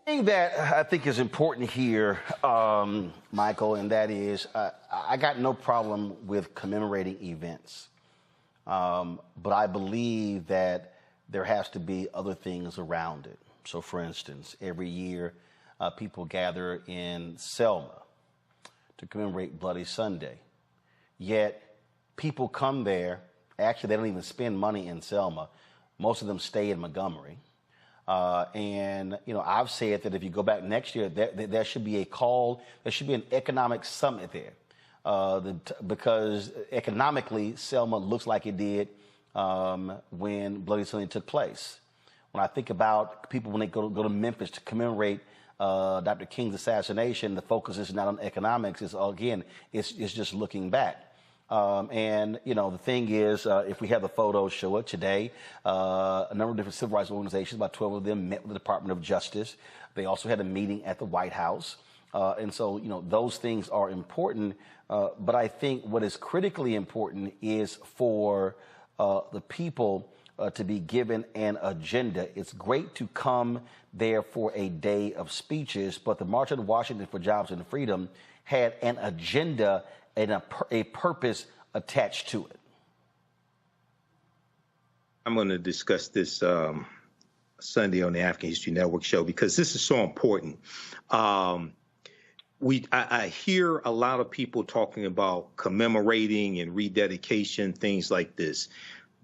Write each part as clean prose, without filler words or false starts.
thing that I think is important here, Michael, and that is I got no problem with commemorating events. But I believe that there has to be other things around it. So, for instance, every year people gather in Selma to commemorate Bloody Sunday. Yet people come there. Actually, they don't even spend money in Selma. Most of them stay in Montgomery. And, you know, I've said that if you go back next year, there should be a call, there should be an economic summit there. Because economically, Selma looks like it did when Bloody Sunday took place. When I think about people when they go to Memphis to commemorate Dr. King's assassination, the focus is not on economics. It's just looking back. And, you know, the thing is, if we have the photos show it today, a number of different civil rights organizations, about 12 of them, met with the Department of Justice. They also had a meeting at the White House. And so, you know, those things are important. But I think what is critically important is for the people to be given an agenda. It's great to come there for a day of speeches, but the March on Washington for Jobs and Freedom had an agenda and a purpose attached to it. I'm going to discuss this Sunday on the African History Network show because this is so important. I hear a lot of people talking about commemorating and rededication, things like this.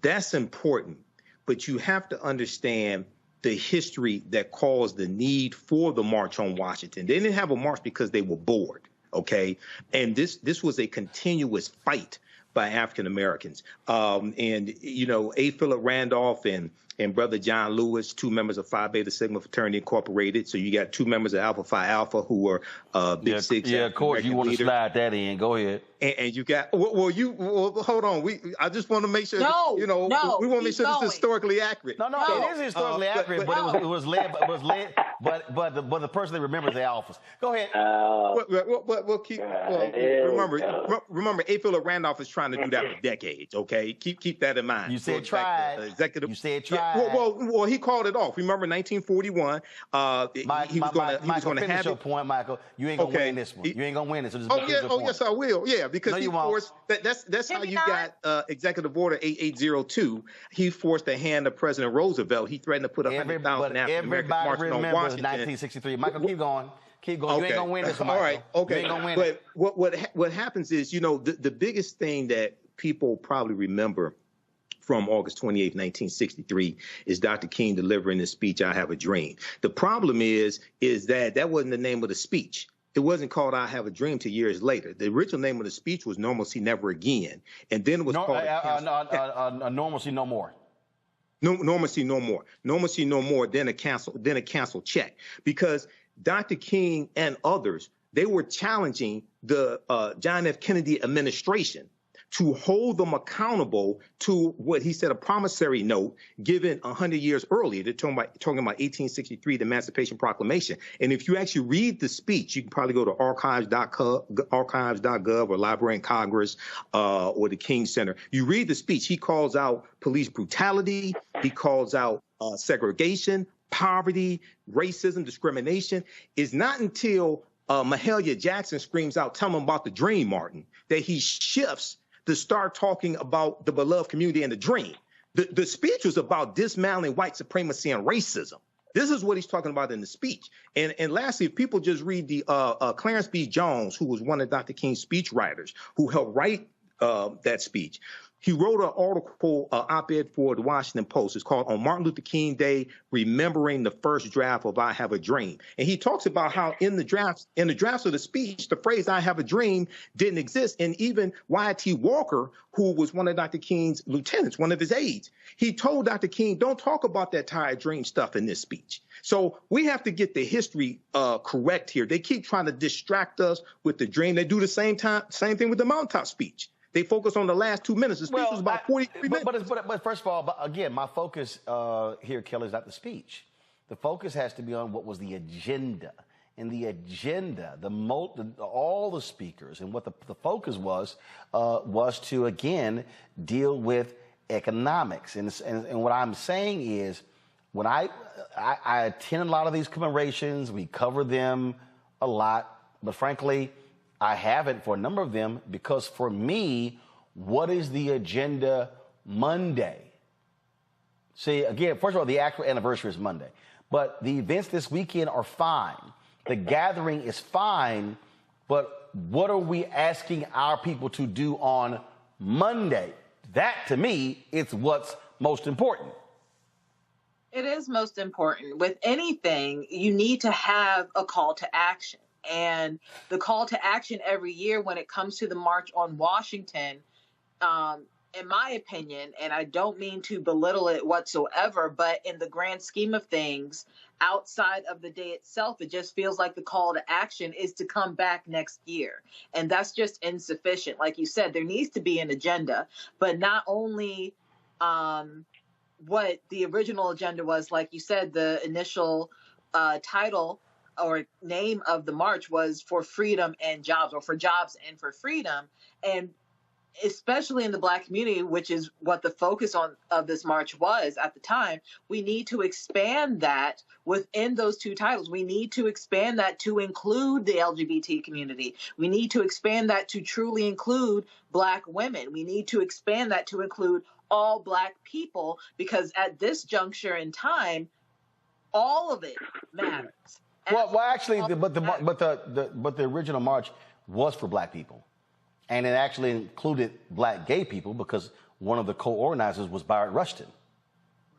That's important, but you have to understand the history that caused the need for the March on Washington. They didn't have a march because they were bored. Okay. And this was a continuous fight by African Americans. And, you know, A. Philip Randolph and Brother John Lewis, two members of Phi Beta Sigma Fraternity Incorporated. So you got two members of Alpha Phi Alpha who were Big Six. Yeah, of course. You want to slide that in. Go ahead. And you got, well, hold on. I just want to make sure, we want to make sure this is historically accurate. No, it is historically accurate, but it was led, but the person that remembers the Alphas. Go ahead. Remember, A. Philip Randolph is trying to do that for decades. Okay, keep that in mind. You said tried. You said tried. Well, he called it off. Remember, 1941. He was going to have your point, Michael. You ain't gonna win this one. You ain't gonna win it. So yes, I will. Yeah, because he forced. That's how you got Executive Order 8802. He forced the hand of President Roosevelt. He threatened to put 100,000 African Americans marching on Washington. 1963. Michael, keep going. Keep going. You ain't gonna win this one, Michael. All right. Okay. You ain't gonna win it. What happens is, you know, the biggest thing that people probably remember from August 28, 1963, is Dr. King delivering the speech, "I Have a Dream." The problem is that wasn't the name of the speech. It wasn't called "I Have a Dream" till years later. The original name of the speech was "Normalcy Never Again," and then it was called "Normalcy No More." Normalcy No More. Normalcy No More. Then a cancel check, because Dr. King and others, they were challenging the John F. Kennedy administration to hold them accountable to what he said, a promissory note given 100 years earlier. They're talking about 1863, the Emancipation Proclamation. And if you actually read the speech, you can probably go to archives.gov or Library of Congress or the King Center. You read the speech. He calls out police brutality. He calls out segregation, poverty, racism, discrimination. It's not until Mahalia Jackson screams out, "Tell them about the dream, Martin," that he shifts to start talking about the beloved community and the dream. The speech was about dismantling white supremacy and racism. This is what he's talking about in the speech. And lastly, if people just read the Clarence B. Jones, who was one of Dr. King's speech writers, who helped write that speech. He wrote an article, op-ed for the Washington Post. It's called "On Martin Luther King Day, Remembering the First Draft of I Have a Dream." And he talks about how in the drafts of the speech, the phrase "I have a dream" didn't exist. And even Y.T. Walker, who was one of Dr. King's lieutenants, one of his aides, he told Dr. King, "Don't talk about that tired dream stuff in this speech." So we have to get the history correct here. They keep trying to distract us with the dream. They do the same thing with the mountaintop speech. They focus on the last 2 minutes. The speech was about 43 minutes. But first of all, again, my focus here, Kelly, is not the speech. The focus has to be on what was the agenda. And the agenda, all the speakers, and what the focus was to, again, deal with economics. And what I'm saying is when I attend a lot of these commemorations, we cover them a lot, but frankly, I haven't for a number of them because for me, what is the agenda Monday? See, again, first of all, the actual anniversary is Monday, but the events this weekend are fine. The gathering is fine, but what are we asking our people to do on Monday? That, to me, is what's most important. It is most important. With anything, you need to have a call to action. And the call to action every year when it comes to the March on Washington, in my opinion, and I don't mean to belittle it whatsoever, but in the grand scheme of things, outside of the day itself, it just feels like the call to action is to come back next year. And that's just insufficient. Like you said, there needs to be an agenda, but not only what the original agenda was, like you said, the initial title or name of the march was for freedom and jobs, or for jobs and for freedom. And especially in the Black community, which is what the focus of this march was at the time, we need to expand that within those two titles. We need to expand that to include the LGBT community. We need to expand that to truly include Black women. We need to expand that to include all Black people, because at this juncture in time, all of it matters. Well, actually, but the original march was for Black people. And it actually included Black gay people because one of the co-organizers was Byron Rushton.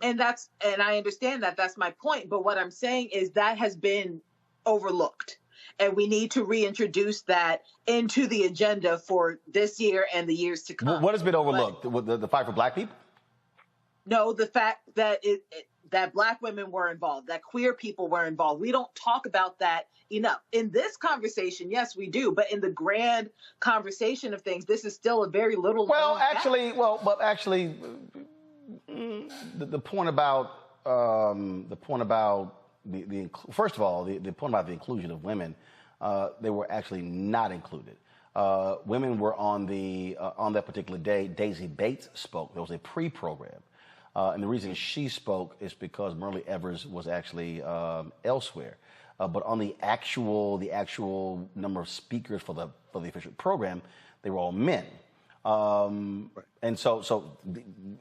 And I understand that. That's my point. But what I'm saying is that has been overlooked. And we need to reintroduce that into the agenda for this year and the years to come. What has been overlooked? The fight for Black people? No, the fact that that Black women were involved, that queer people were involved. We don't talk about that enough. In this conversation, yes, we do. But in the grand conversation of things, this is still a very little. The point about first of all, the point about the inclusion of women, they were actually not included. Women were on that particular day. Daisy Bates spoke. There was a pre-program. And the reason she spoke is because Merle Evers was actually elsewhere. But on the actual number of speakers for the official program, they were all men. And so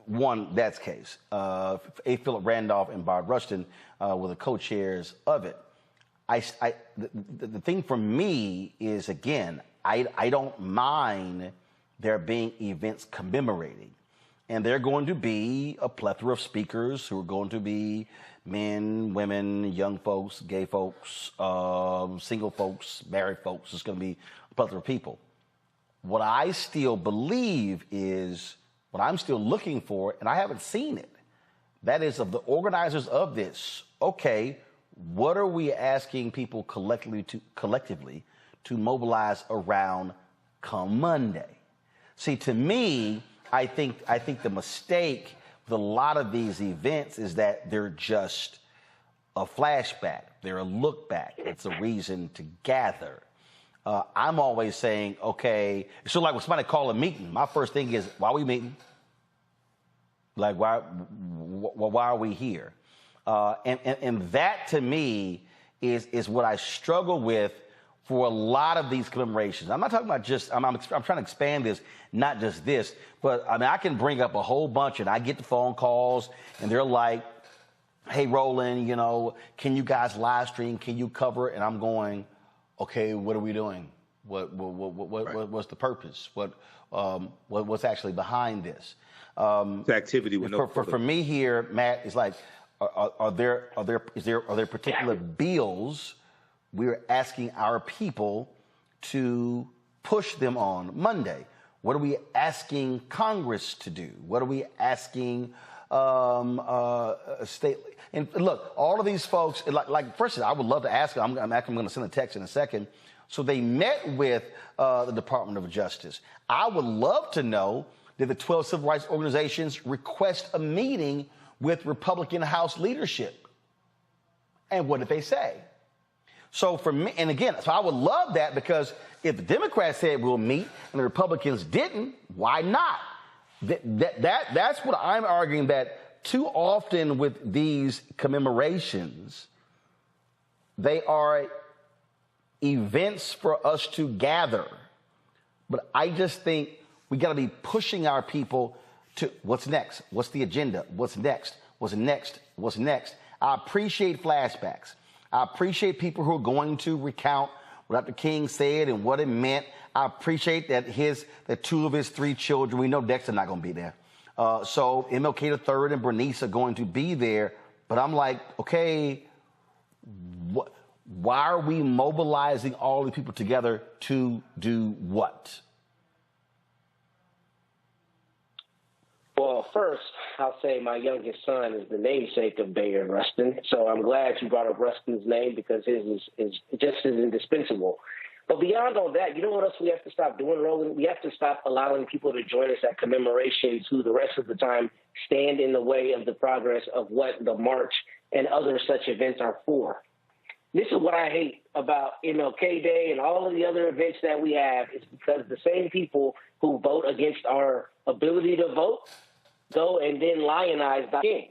one, that's case. A. Philip Randolph and Bob Rushton were the co-chairs of it. The thing for me is, again, I don't mind there being events commemorating. And there are going to be a plethora of speakers who are going to be men, women, young folks, gay folks, single folks, married folks. It's going to be a plethora of people. What I still believe is, what I'm still looking for, and I haven't seen it, that is of the organizers of this, okay, what are we asking people collectively to mobilize around come Monday? See, to me, I think the mistake with a lot of these events is that they're just a flashback. They're a look back. It's a reason to gather. I'm always saying, okay, so like when somebody call a meeting, my first thing is, why are we meeting? Like, why are we here? And that to me is what I struggle with for a lot of these commemorations. I'm not talking about just, I'm trying to expand this, not just this, but I mean, I can bring up a whole bunch, and I get the phone calls and they're like, hey, Roland, can you guys live stream? Can you cover it? And I'm going, okay, what are we doing? What's the purpose? What's actually behind this? The activity with for me here, Matt, is like, are there particular bills we're asking our people to push them on Monday? What are we asking Congress to do? What are we asking state? And look, all of these folks, like first, I would love to ask them. I'm going to send a text in a second. So they met with the Department of Justice. I would love to know, did the 12 civil rights organizations request a meeting with Republican House leadership? And what did they say? So for me, and again, so I would love that, because if the Democrats said we'll meet and the Republicans didn't, why not? That's what I'm arguing, that too often with these commemorations, they are events for us to gather. But I just think we got to be pushing our people to what's next? What's the agenda? What's next? What's next? What's next? I appreciate flashbacks. I appreciate people who are going to recount what Dr. King said and what it meant. I appreciate that two of his three children, we know Dexter not going to be there. So MLK III and Bernice are going to be there. But I'm like, okay, why are we mobilizing all the people together to do what? Well, first, I'll say my youngest son is the namesake of Bayard Rustin. So I'm glad you brought up Rustin's name because his is just as indispensable. But beyond all that, you know what else we have to stop doing, Roland? We have to stop allowing people to join us at commemorations who the rest of the time stand in the way of the progress of what the march and other such events are for. This is what I hate about MLK Day and all of the other events that we have is because the same people who vote against our ability to vote go and then lionize Dr. King,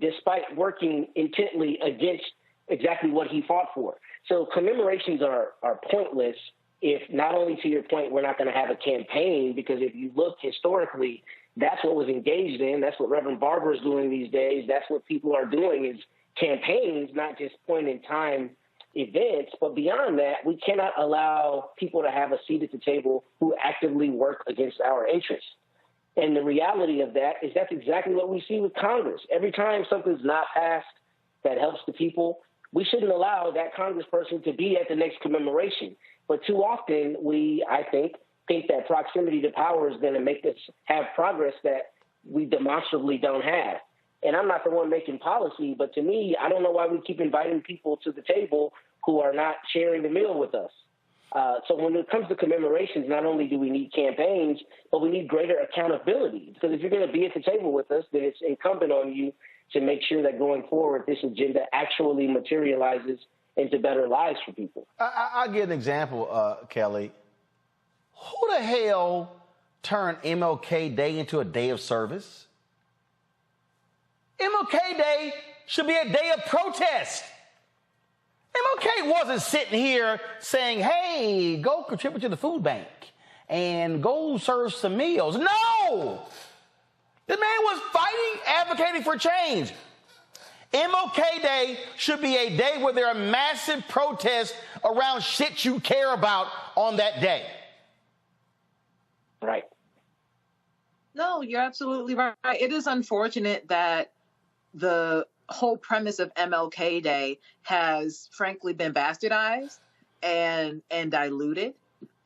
despite working intently against exactly what he fought for. So commemorations are pointless if not only to your point, we're not going to have a campaign, because if you look historically, that's what was engaged in. That's what Reverend Barber is doing these days. That's what people are doing is campaigns, not just point in time events. But beyond that, we cannot allow people to have a seat at the table who actively work against our interests. And the reality of that is that's exactly what we see with Congress. Every time something's not passed that helps the people, we shouldn't allow that congressperson to be at the next commemoration. But too often we, I think that proximity to power is going to make us have progress that we demonstrably don't have. And I'm not the one making policy, but to me, I don't know why we keep inviting people to the table who are not sharing the meal with us. So when it comes to commemorations, not only do we need campaigns, but we need greater accountability. Because if you're going to be at the table with us, then it's incumbent on you to make sure that going forward, this agenda actually materializes into better lives for people. I'll give an example, Kelly. Who the hell turned MLK Day into a day of service? MLK Day should be a day of protest. MLK wasn't sitting here saying, hey, go contribute to the food bank and go serve some meals. No! The man was fighting, advocating for change. MLK Day should be a day where there are massive protests around shit you care about on that day. Right. No, you're absolutely right. It is unfortunate that the whole premise of MLK Day has frankly been bastardized and diluted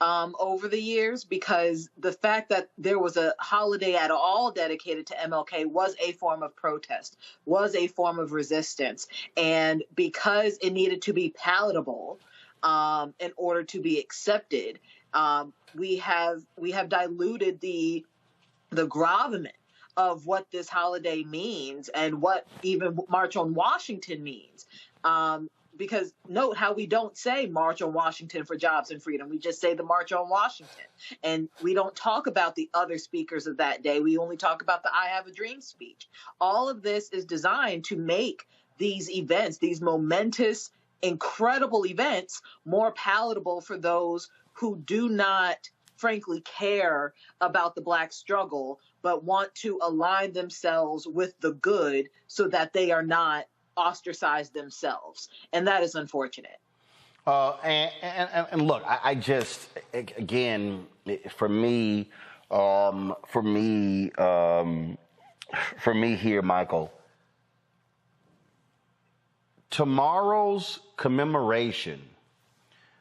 over the years, because the fact that there was a holiday at all dedicated to MLK was a form of protest, was a form of resistance. And because it needed to be palatable in order to be accepted, we have diluted the gravamen of what this holiday means and what even March on Washington means. Because note how we don't say March on Washington for jobs and freedom. We just say the March on Washington. And we don't talk about the other speakers of that day. We only talk about the I Have a Dream speech. All of this is designed to make these events, these momentous, incredible events, more palatable for those who do not, frankly, care about the Black struggle, but want to align themselves with the good so that they are not ostracized themselves. And that is unfortunate. And look, I just, again, for me here, Michael, tomorrow's commemoration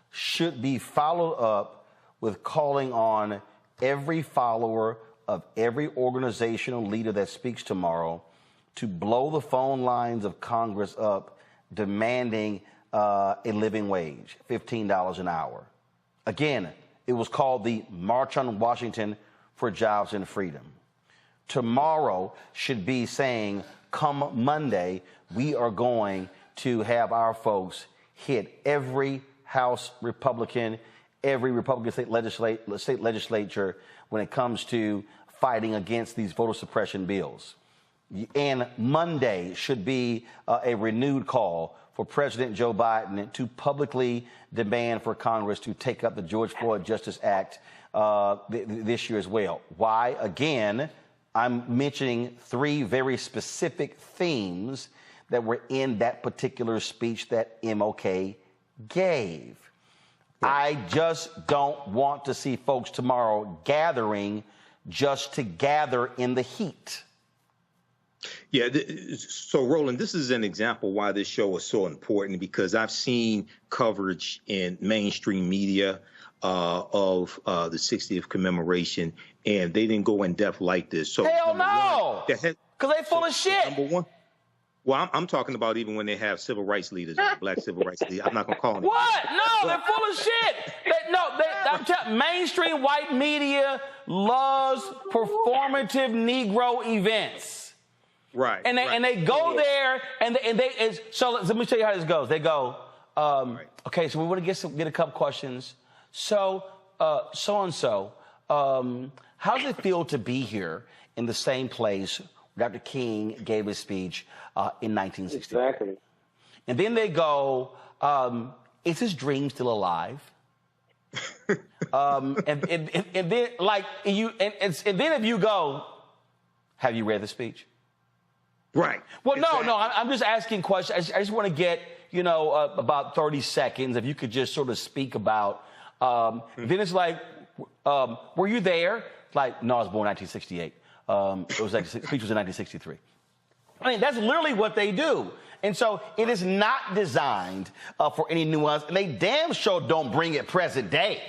should be followed up with calling on every follower of every organizational leader that speaks tomorrow to blow the phone lines of Congress up, demanding a living wage, $15 an hour. Again, it was called the March on Washington for Jobs and Freedom. Tomorrow should be saying, come Monday, we are going to have our folks hit every House Republican, every Republican state legislature when it comes to fighting against these voter suppression bills. and Monday should be a renewed call for President Joe Biden to publicly demand for Congress to take up the George Floyd Justice Act this year as well. Why? Again, I'm mentioning three very specific themes that were in that particular speech that MLK gave. I just don't want to see folks tomorrow gathering just to gather in the heat. Yeah, so Roland, this is an example why this show is so important, because I've seen coverage in mainstream media of the 60th commemoration, and they didn't go in depth like this. So hell no, because they full of shit. Number one. Well, I'm talking about even when they have civil rights leaders, black civil rights leaders. I'm not going to call them. What? No, they're full of shit. I'm telling mainstream white media loves performative Negro events. Right. And they go there so let me tell you how this goes. They go, okay, so we want to get a couple questions. So so-and-so, how does it feel to be here in the same place Dr. King gave his speech in 1960? Exactly. And then they go, is his dream still alive? And then like and then if you go, have you read the speech? Right. Well, exactly. No, I'm just asking questions. I just want to get, about 30 seconds. If you could just sort of speak about, then it's like, were you there? Like, no, I was born in 1968. It was like, speech was in 1963. I mean, that's literally what they do. And so it is not designed for any nuance. And they damn sure don't bring it present day.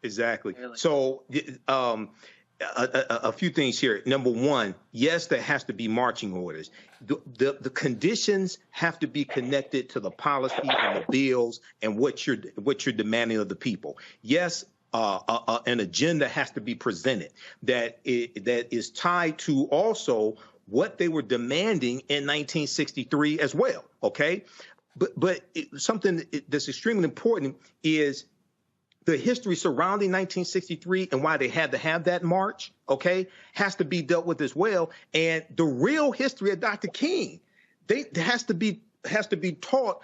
Exactly. So a few things here. Number one, yes, there has to be marching orders. The conditions have to be connected to the policy and the bills and what you're demanding of the people. Yes, an agenda has to be presented that is tied to also what they were demanding in 1963 as well. Okay, but something that's extremely important is the history surrounding 1963 and why they had to have that march, okay, has to be dealt with as well. And the real history of Dr. King, has to be taught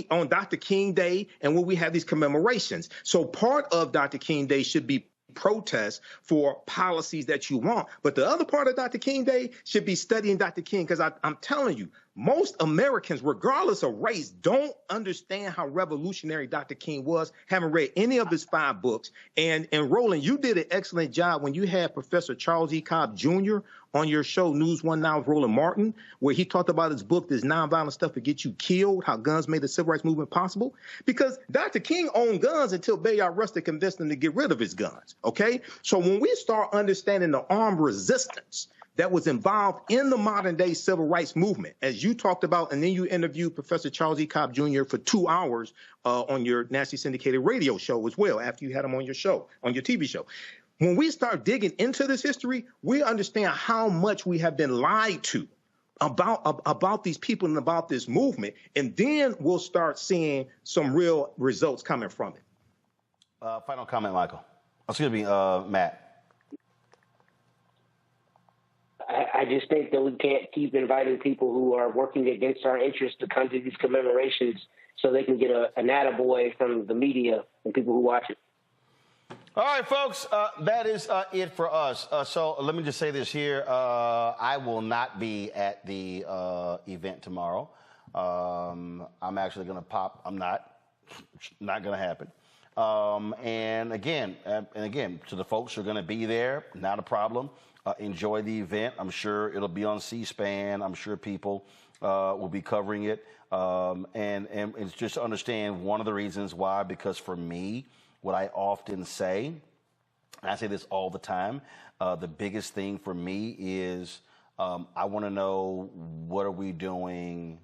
on Dr. King Day and when we have these commemorations. So part of Dr. King Day should be protests for policies that you want. But the other part of Dr. King Day should be studying Dr. King, because I'm telling you, most Americans, regardless of race, don't understand how revolutionary Dr. King was, haven't read any of his 5 books. And Roland, you did an excellent job when you had Professor Charles E. Cobb Jr. on your show, News One Now with Roland Martin, where he talked about his book, This Nonviolent Stuff to Get You Killed, How Guns Made the Civil Rights Movement Possible. Because Dr. King owned guns until Bayard Rustin convinced him to get rid of his guns, okay? So when we start understanding the armed resistance that was involved in the modern day civil rights movement, as you talked about, and then you interviewed Professor Charles E. Cobb Jr. for 2 hours on your nationally syndicated radio show as well, after you had him on your show, on your TV show. When we start digging into this history, we understand how much we have been lied to about these people and about this movement, and then we'll start seeing some real results coming from it. Final comment, Michael. Excuse me, Matt. I just think that we can't keep inviting people who are working against our interests to come to these commemorations so they can get an attaboy from the media and people who watch it. All right, folks, that is it for us. So let me just say this here. I will not be at the event tomorrow. I'm actually going to pop. I'm not going to happen. And again, to the folks who are going to be there, not a problem. Enjoy the event. I'm sure it'll be on C-SPAN. I'm sure people will be covering it. And it's just to understand one of the reasons why, because for me, what I often say, and I say this all the time, the biggest thing for me is I want to know, what are we doing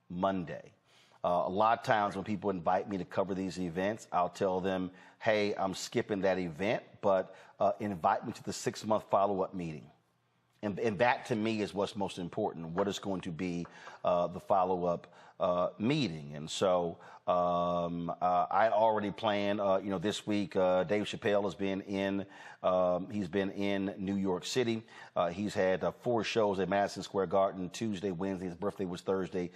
Monday? A lot of times when people invite me to cover these events, I'll tell them, hey, I'm skipping that event, but invite me to the 6-month follow-up meeting. And that to me is what's most important. What is going to be the follow-up meeting? And so I already planned, this week, Dave Chappelle has been he's been in New York City. He's had 4 shows at Madison Square Garden, Tuesday, Wednesday. His birthday was Thursday.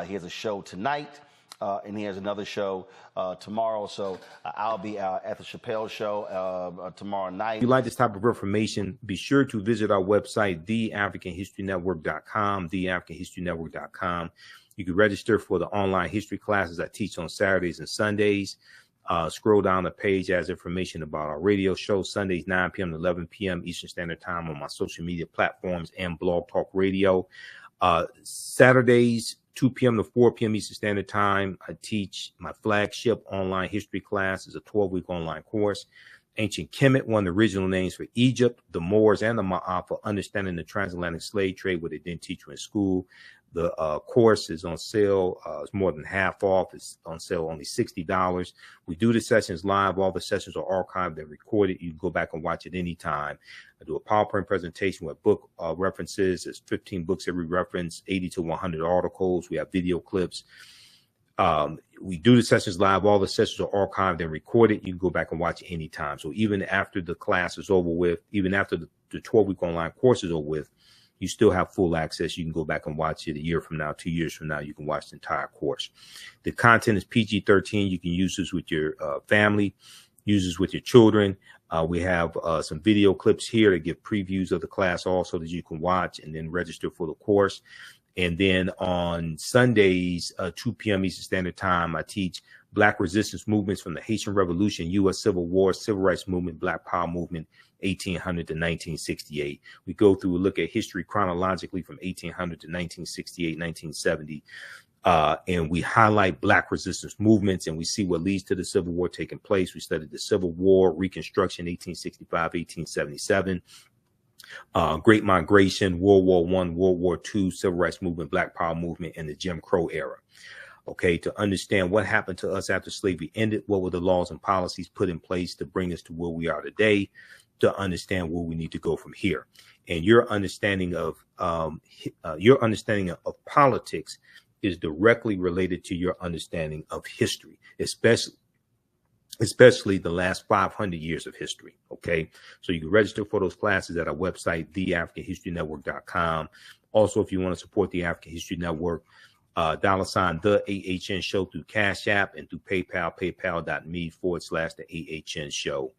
He has a show tonight. And he has another show tomorrow. So I'll be at the Chappelle show tomorrow night. If you like this type of information, be sure to visit our website, theafricanhistorynetwork.com, theafricanhistorynetwork.com. You can register for the online history classes I teach on Saturdays and Sundays. Scroll down the page as information about our radio show, Sundays, 9 p.m. to 11 p.m. Eastern Standard Time on my social media platforms and Blog Talk Radio. Saturdays, 2 p.m. to 4 p.m. Eastern Standard Time, I teach my flagship online history class. It's a 12-week online course. Ancient Kemet, one of the original names for Egypt, the Moors, and the Ma'af, for understanding the transatlantic slave trade, what they didn't teach you in school. The course is on sale. It's more than half off. It's on sale only $60. We do the sessions live. All the sessions are archived and recorded. You can go back and watch it anytime. I do a PowerPoint presentation with book references. There's 15 books every reference, 80 to 100 articles. We have video clips. We do the sessions live. All the sessions are archived and recorded. You can go back and watch it anytime. So even after the class is over with, even after the 12-week online course is over with, you still have full access. You can go back and watch it a year from now, 2 years from now. You can watch the entire course. The content is PG-13. You can use this with your family, use this with your children. We have some video clips here to give previews of the class also that you can watch and then register for the course. And then on Sundays, 2 p.m. Eastern Standard Time, I teach Black resistance movements from the Haitian Revolution, U.S. Civil War, Civil Rights Movement, Black Power Movement, 1800 to 1968. We go through a look at history chronologically from 1800 to 1968, 1970. And we highlight Black resistance movements, and we see what leads to the Civil War taking place. We studied the Civil War, Reconstruction, 1865, 1877. Great Migration, World War I, World War II, Civil Rights Movement, Black Power Movement, and the Jim Crow era. Okay, to understand what happened to us after slavery ended, what were the laws and policies put in place to bring us to where we are today, to understand where we need to go from here. And your understanding of politics is directly related to your understanding of history, especially the last 500 years of history. Okay, so you can register for those classes at our website, theafricanhistorynetwork.com. Also, if you want to support the African History Network, $ the AHN show through Cash App and through PayPal, paypal.me/the AHN show.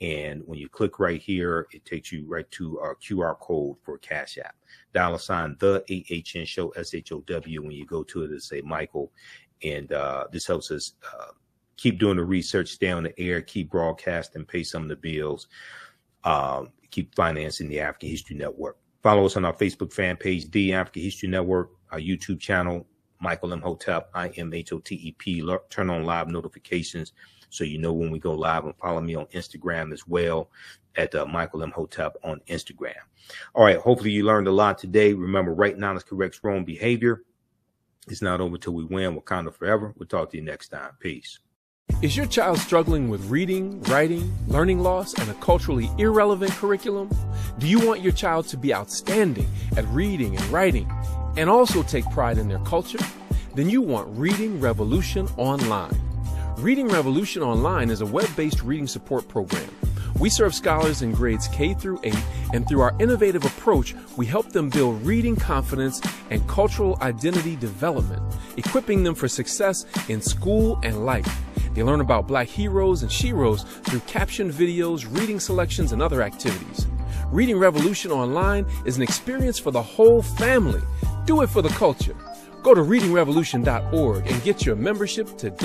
And when you click right here, it takes you right to our QR code for Cash App. $ the AHN show, SHOW. When you go to it, it'll say Michael. And this helps us keep doing the research, stay on the air, keep broadcasting, pay some of the bills, keep financing the African History Network. Follow us on our Facebook fan page, The African History Network, our YouTube channel, Michael Imhotep, IMHOTEP. Turn on live notifications so you know when we go live, and follow me on Instagram as well at Michael Imhotep on Instagram. All right, hopefully you learned a lot today. Remember, right knowledge corrects wrong behavior. It's not over till we win. Wakanda forever. We'll talk to you next time. Peace. Is your child struggling with reading, writing, learning loss, and a culturally irrelevant curriculum? Do you want your child to be outstanding at reading and writing and also take pride in their culture? Then you want Reading Revolution Online. Reading Revolution Online is a web-based reading support program. We serve scholars in grades K through 8, and through our innovative approach, we help them build reading confidence and cultural identity development, equipping them for success in school and life. They learn about Black heroes and sheroes through captioned videos, reading selections, and other activities. Reading Revolution Online is an experience for the whole family. Do it for the culture. Go to readingrevolution.org and get your membership today.